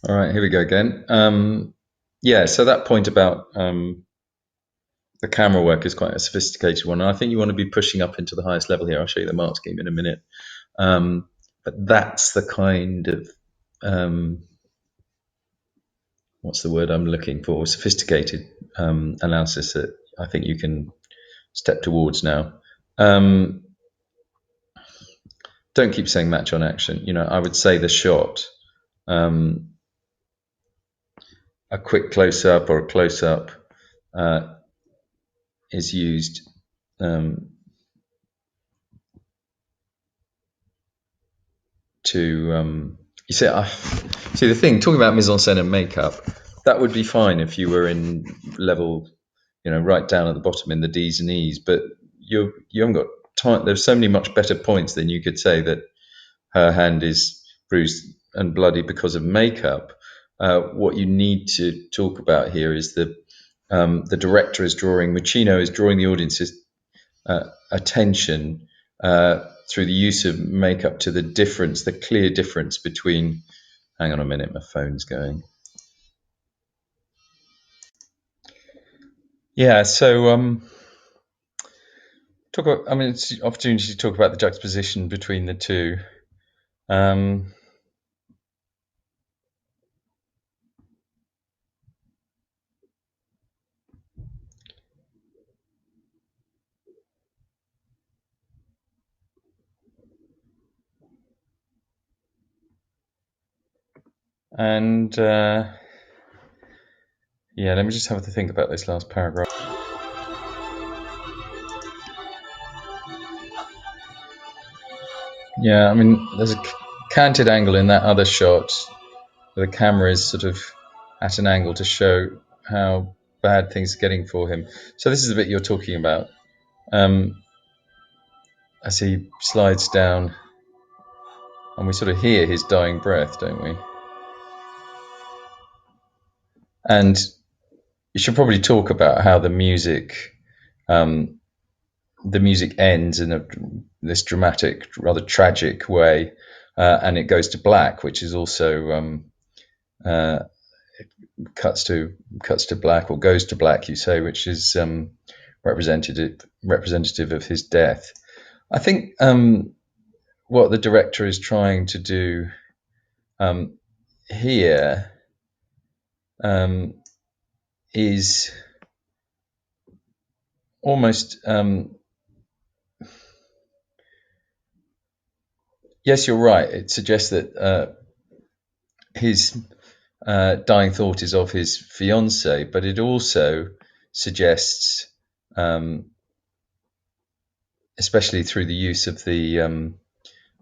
All right, here we go again. Yeah, so that point about the camera work is quite a sophisticated one. And I think you want to be pushing up into the highest level here. I'll show you the mark scheme in a minute. But that's the kind of what's the word I'm looking for? Sophisticated analysis that I think you can step towards now. Um, don't keep saying match on action. I would say the shot, um, a quick close up or a close up is used to you see the thing talking about mise en scène and makeup, that would be fine if you were in level, right down at the bottom in the D's and E's, but you haven't got time. There's so many much better points than you could say that her hand is bruised and bloody because of makeup. What you need to talk about here is the director is drawing, Machino is drawing the audience's attention through the use of makeup to the clear difference between. Hang on a minute, my phone's going. Yeah, so it's an opportunity to talk about the juxtaposition between the two. Um, and yeah, let me just have a think about this last paragraph. Yeah, there's a canted angle in that other shot where the camera is sort of at an angle to show how bad things are getting for him. So this is the bit you're talking about. As he slides down, and we sort of hear his dying breath, don't we? And you should probably talk about how um, the music ends in this dramatic, rather tragic way, and it goes to black, which is also uh, cuts to black, or goes to black, you say, which is representative of his death. I think what the director is trying to do here is almost yes, you're right. It suggests that his dying thought is of his fiancée, but it also suggests, especially through the use of the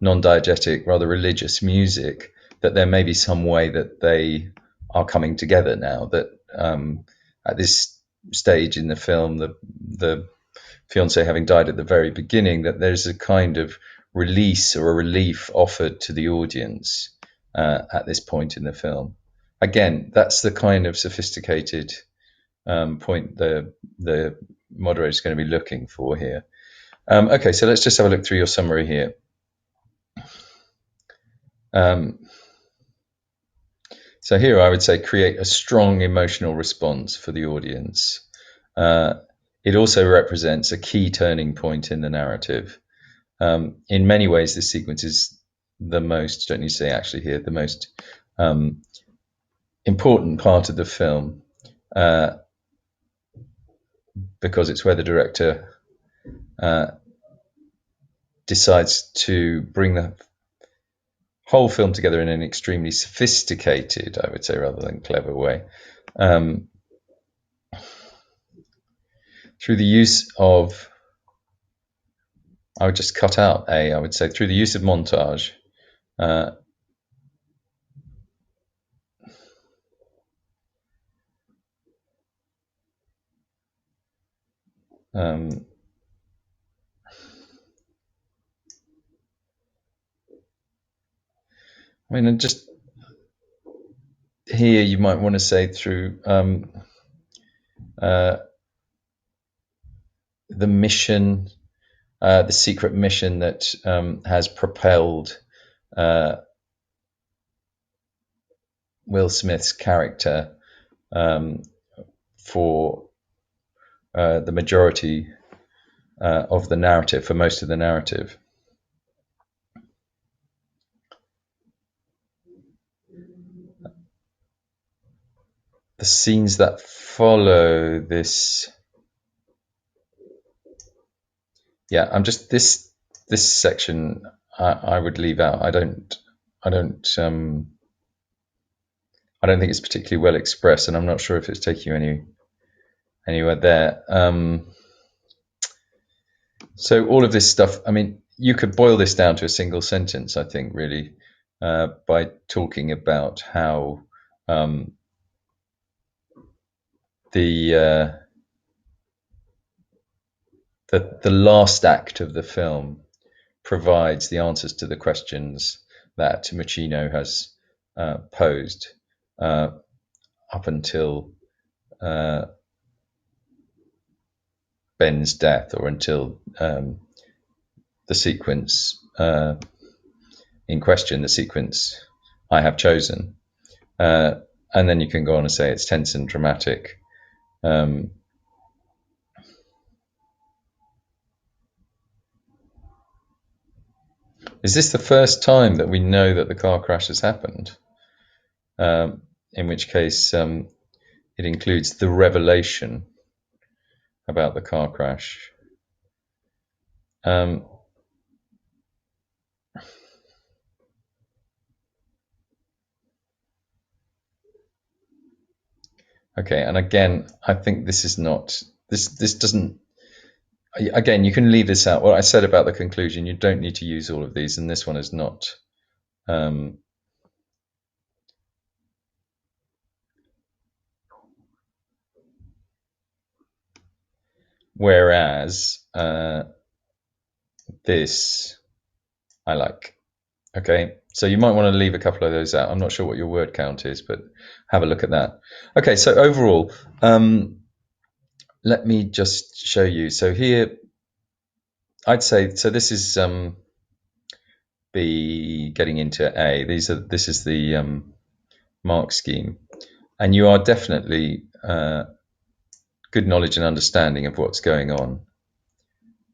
non-diegetic, rather religious music, that there may be some way that they are coming together now. That at this stage in the film, the fiancé having died at the very beginning, that there's a kind of release or a relief offered to the audience at this point in the film. Again, that's the kind of sophisticated point the moderator is going to be looking for here. Okay, so let's just have a look through your summary here. So here I would say create a strong emotional response for the audience. It also represents a key turning point in the narrative. In many ways, this sequence is the most, don't you say actually here, the most important part of the film, because it's where the director decides to bring the whole film together in an extremely sophisticated, I would say, rather than clever way, through the use of, I would just cut out I would say, through the use of montage, just here you might want to say through the mission, the secret mission that has propelled Will Smith's character for the majority of the narrative, for most of the narrative. The scenes that follow this, yeah, I'm just this section I would leave out. I don't think it's particularly well expressed, and I'm not sure if it's taking you anywhere there. So all of this stuff, I mean, you could boil this down to a single sentence, I think, really, by talking about how the last act of the film provides the answers to the questions that Muccino has posed up until Ben's death, or until the sequence in question, the sequence I have chosen. And then you can go on and say it's tense and dramatic. Is this the first time that we know that the car crash has happened? In which case, it includes the revelation about the car crash. Okay, and again, I think this is not, this doesn't, again, you can leave this out. What I said about the conclusion, you don't need to use all of these, and this one is not. Whereas this I like. Okay, so you might want to leave a couple of those out. I'm not sure what your word count is, but have a look at that. Okay, so overall, let me just show you. So here, I'd say, so this is B getting into A. This is the mark scheme, and you are definitely good knowledge and understanding of what's going on.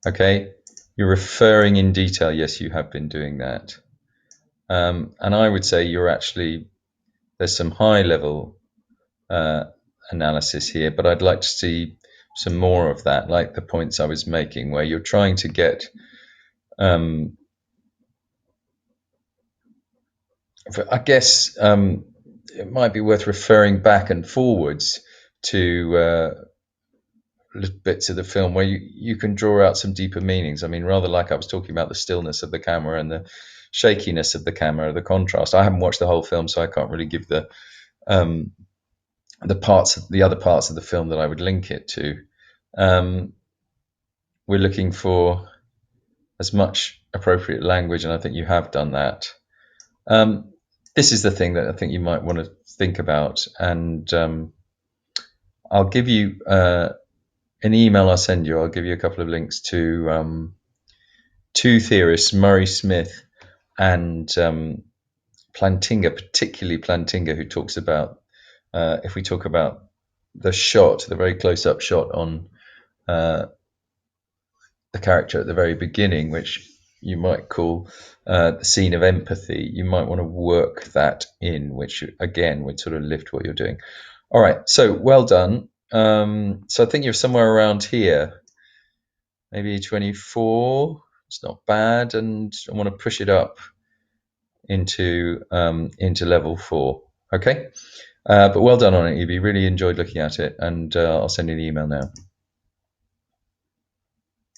Okay, you're referring in detail. Yes, you have been doing that. And I would say there's some high level analysis here, but I'd like to see some more of that, like the points I was making, where you're trying to get, I guess it might be worth referring back and forwards to bits of the film where you can draw out some deeper meanings. I mean, rather like I was talking about the stillness of the camera and the shakiness of the camera, the contrast. I haven't watched the whole film, so I can't really give the other parts of the film that I would link it to. We're looking for as much appropriate language, and I think you have done that. This is the thing that I think you might want to think about, and I'll give you an email I'll send you. I'll give you a couple of links to two theorists, Murray Smith and Plantinga, particularly Plantinga, who talks about, if we talk about the shot, the very close-up shot on the character at the very beginning, which you might call the scene of empathy, you might want to work that in, which again would sort of lift what you're doing. All right, so well done. So I think you're somewhere around here, maybe 24. It's not bad, and I want to push it up into level 4. Okay, but well done on it, Evie. Really enjoyed looking at it, and I'll send you the email now.